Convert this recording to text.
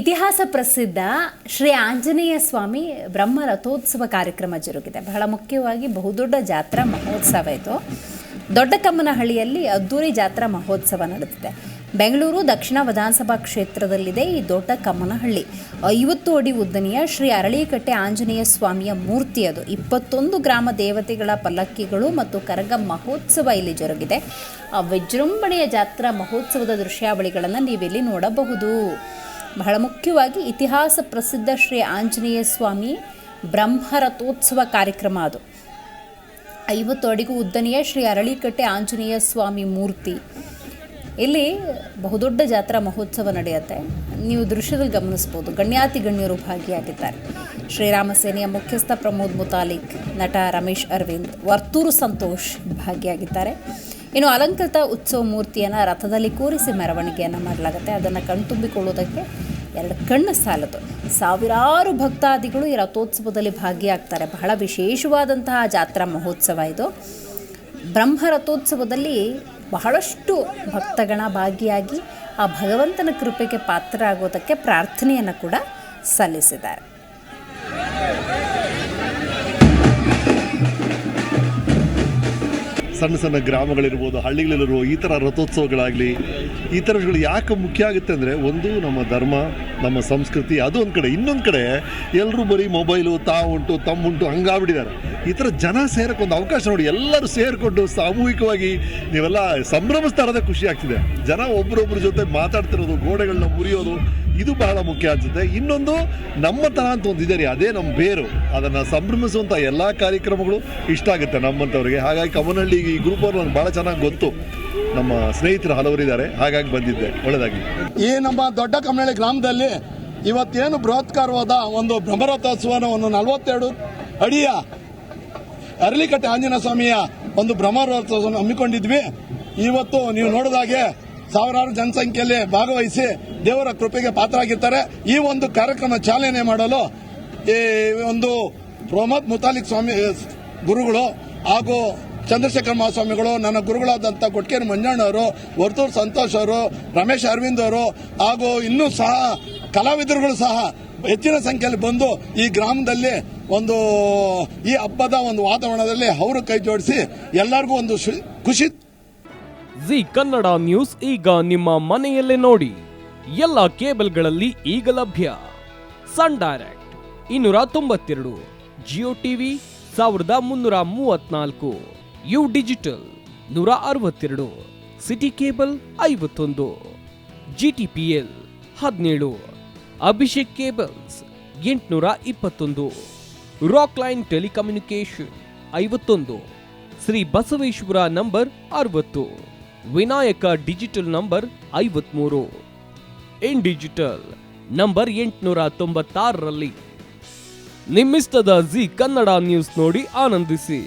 ಇತಿಹಾಸ ಪ್ರಸಿದ್ಧ ಶ್ರೀ ಆಂಜನೇಯ ಸ್ವಾಮಿ ಬ್ರಹ್ಮ ರಥೋತ್ಸವ ಕಾರ್ಯಕ್ರಮ ಜರುಗಿದೆ. ಬಹಳ ಮುಖ್ಯವಾಗಿ ಬಹುದೊಡ್ಡ ಜಾತ್ರಾ ಮಹೋತ್ಸವ ಇದು. ದೊಡ್ಡಕಮ್ಮನಹಳ್ಳಿಯಲ್ಲಿ ಅದ್ದೂರಿ ಜಾತ್ರಾ ಮಹೋತ್ಸವ ನಡೆದಿದೆ. ಬೆಂಗಳೂರು ದಕ್ಷಿಣ ವಿಧಾನಸಭಾ ಕ್ಷೇತ್ರದಲ್ಲಿದೆ ಈ ದೊಡ್ಡಕಮ್ಮನಹಳ್ಳಿ. 50 ಅಡಿ ಉದ್ದನೆಯ ಶ್ರೀ ಅರಳೀಕಟ್ಟೆ ಆಂಜನೇಯ ಸ್ವಾಮಿಯ ಮೂರ್ತಿ ಅದು. 21 ಗ್ರಾಮ ದೇವತೆಗಳ ಪಲ್ಲಕ್ಕಿಗಳು ಮತ್ತು ಕರಗ ಮಹೋತ್ಸವ ಇಲ್ಲಿ ಜರುಗಿದೆ. ವಿಜೃಂಭಣೆಯ ಜಾತ್ರಾ ಮಹೋತ್ಸವದ ದೃಶ್ಯಾವಳಿಗಳನ್ನು ನೀವಿಲ್ಲಿ ನೋಡಬಹುದು. ಬಹಳ ಮುಖ್ಯವಾಗಿ ಇತಿಹಾಸ ಪ್ರಸಿದ್ಧ ಶ್ರೀ ಆಂಜನೇಯ ಸ್ವಾಮಿ ಬ್ರಹ್ಮರಥೋತ್ಸವ ಕಾರ್ಯಕ್ರಮ ಅದು. 50 ಅಡಿಗೂ ಉದ್ದನೆಯ ಶ್ರೀ ಅರಳೀಕಟ್ಟೆ ಆಂಜನೇಯ ಸ್ವಾಮಿ ಮೂರ್ತಿ. ಇಲ್ಲಿ ಬಹುದೊಡ್ಡ ಜಾತ್ರಾ ಮಹೋತ್ಸವ ನಡೆಯುತ್ತೆ. ನೀವು ದೃಶ್ಯದಲ್ಲಿ ಗಮನಿಸ್ಬೋದು, ಗಣ್ಯಾತಿ ಗಣ್ಯರು ಭಾಗಿಯಾಗಿದ್ದಾರೆ. ಶ್ರೀರಾಮ ಸೇನೆಯ ಮುಖ್ಯಸ್ಥ ಪ್ರಮೋದ್ ಮುತಾಲಿಕ್, ನಟ ರಮೇಶ್ ಅರವಿಂದ್, ವರ್ತೂರು ಸಂತೋಷ್ ಭಾಗಿಯಾಗಿದ್ದಾರೆ. ಇನ್ನು ಅಲಂಕೃತ ಉತ್ಸವ ಮೂರ್ತಿಯನ್ನು ರಥದಲ್ಲಿ ಕೂರಿಸಿ ಮೆರವಣಿಗೆಯನ್ನು ಮಾಡಲಾಗುತ್ತೆ. ಅದನ್ನು ಕಣ್ತುಂಬಿಕೊಳ್ಳುವುದಕ್ಕೆ 2 ಕಣ್ಣು ಸಾಲದು. ಸಾವಿರಾರು ಭಕ್ತಾದಿಗಳು ಈ ರಥೋತ್ಸವದಲ್ಲಿ ಭಾಗಿಯಾಗ್ತಾರೆ. ಬಹಳ ವಿಶೇಷವಾದಂತಹ ಜಾತ್ರಾ ಮಹೋತ್ಸವ ಇದು. ಬ್ರಹ್ಮ ರಥೋತ್ಸವದಲ್ಲಿ ಬಹಳಷ್ಟು ಭಕ್ತಗಣ ಭಾಗಿಯಾಗಿ ಆ ಭಗವಂತನ ಕೃಪೆಗೆ ಪಾತ್ರರಾಗೋದಕ್ಕೆ ಪ್ರಾರ್ಥನೆಯನ್ನು ಕೂಡ ಸಲ್ಲಿಸಿದ್ದಾರೆ. ಸಣ್ಣ ಸಣ್ಣ ಗ್ರಾಮಗಳಿರ್ಬೋದು, ಹಳ್ಳಿಗಳಿರುವ ಈ ಥರ ರಥೋತ್ಸವಗಳಾಗಲಿ, ಈ ಥರಗಳು ಯಾಕೆ ಮುಖ್ಯ ಆಗುತ್ತೆ ಅಂದರೆ, ಒಂದು ನಮ್ಮ ಧರ್ಮ, ನಮ್ಮ ಸಂಸ್ಕೃತಿ, ಅದು ಒಂದು ಕಡೆ. ಇನ್ನೊಂದು ಕಡೆ ಎಲ್ಲರೂ ಬರೀ ಮೊಬೈಲು, ತಾವುಂಟು ತಮ್ಮುಂಟು ಹಂಗಾಗ್ಬಿಟ್ಟಿದ್ದಾರೆ. ಈ ಥರ ಜನ ಸೇರಕ್ಕೆ ಒಂದು ಅವಕಾಶ ನೋಡಿ, ಎಲ್ಲರೂ ಸೇರಿಕೊಂಡು ಸಾಮೂಹಿಕವಾಗಿ ನೀವೆಲ್ಲ ಸಂಭ್ರಮಿಸ್ತಾ ಇರೋದೇ ಖುಷಿ ಆಗ್ತಿದೆ. ಜನ ಒಬ್ಬರೊಬ್ಬರ ಜೊತೆ ಮಾತಾಡ್ತಿರೋದು, ಗೋಡೆಗಳನ್ನ ಮುರಿಯೋದು, ಇದು ಬಹಳ ಮುಖ್ಯ ಅನಿಸುತ್ತೆ. ಇನ್ನೊಂದು ನಮ್ಮತನ ಅಂತ ಒಂದು ಇದೆ ರೀ, ಅದೇ ನಮ್ಮ ಬೇರು. ಅದನ್ನು ಸಂಭ್ರಮಿಸುವಂಥ ಎಲ್ಲ ಕಾರ್ಯಕ್ರಮಗಳು ಇಷ್ಟ ಆಗುತ್ತೆ ನಮ್ಮಂಥವ್ರಿಗೆ. ಹಾಗಾಗಿ ಕಮ್ಮನಹಳ್ಳಿ ಈ ಗ್ರೂಪ್ ಅವ್ರು ನನಗೆ ಭಾಳ ಚೆನ್ನಾಗಿ ಗೊತ್ತು. ನಮ್ಮ ಸ್ನೇಹಿತರು ಹಲವರಿದ್ದಾರೆ, ಹಾಗಾಗಿ ಬಂದಿದ್ದೆ. ಒಳ್ಳೆಯದಾಗಿ ಈ ನಮ್ಮ ದೊಡ್ಡ ಕಮ್ಮನಹಳ್ಳಿ ಗ್ರಾಮದಲ್ಲಿ ಇವತ್ತೇನು ಬೃಹತ್ಕಾರವಾದ ಒಂದು ಬ್ರಹ್ಮರಥೋತ್ಸವವನ್ನು 42 ಅಡಿಯ ಅರಳೀಕಟ್ಟೆ ಆಂಜನೇಯ ಸ್ವಾಮಿಯ ಒಂದು ಬ್ರಹ್ಮರಥೋತ್ಸವವನ್ನು ಹಮ್ಮಿಕೊಂಡಿದ್ವಿ. ಇವತ್ತು ನೀವು ನೋಡಿದಾಗೆ ಸಾವಿರಾರು ಜನಸಂಖ್ಯೆಯಲ್ಲಿ ಭಾಗವಹಿಸಿ ದೇವರ ಕೃಪೆಗೆ ಪಾತ್ರರಾಗಿರ್ತಾರೆ. ಈ ಒಂದು ಕಾರ್ಯಕ್ರಮ ಚಾಲನೆ ಮಾಡಲು ಈ ಒಂದು ಪ್ರಮೋದ್ ಮುತಾಲಿಕ್ ಸ್ವಾಮಿ ಗುರುಗಳು ಹಾಗೂ ಚಂದ್ರಶೇಖರ್ ಮಹಾಸ್ವಾಮಿಗಳು, ನನ್ನ ಗುರುಗಳಾದಂಥ ಕೊಟ್ಕೇರಿ ಮಂಜಣ್ಣವರು, ವರ್ತೂರು ಸಂತೋಷ್ ಅವರು, ರಮೇಶ್ ಅರವಿಂದ್ ಅವರು ಹಾಗೂ ಇನ್ನೂ ಸಹ ಕಲಾವಿದರುಗಳು ಸಹ ಹೆಚ್ಚಿನ ಸಂಖ್ಯೆಯಲ್ಲಿ ಬಂದು ಈ ಗ್ರಾಮದಲ್ಲಿ ಒಂದು ಈ ಹಬ್ಬದ ಒಂದು ವಾತಾವರಣದಲ್ಲಿ ಅವರು ಕೈ ಜೋಡಿಸಿ ಎಲ್ಲರಿಗೂ ಒಂದು ಖುಷಿ. ಜಿ ಕನ್ನಡ ನ್ಯೂಸ್ ಈಗ ನಿಮ್ಮ ಮನೆಯಲ್ಲೇ ನೋಡಿ. ಎಲ್ಲ ಕೇಬಲ್ಗಳಲ್ಲಿ ಈಗ ಲಭ್ಯ. Sun Direct 292, Jio TV 1334, U Digital 162, City Cable 51, GTPL 17, Abhishek cables 821, Rockline telecommunication 51, Shri Basaveshwara number 60, Vinayaka digital number 53, in digital number 896ರಲ್ಲಿ. ನಿಮ್ಮಿಸ್ತದ ಜಿ ಕನ್ನಡ ನ್ಯೂಸ್ ನೋಡಿ ಆನಂದಿಸಿ.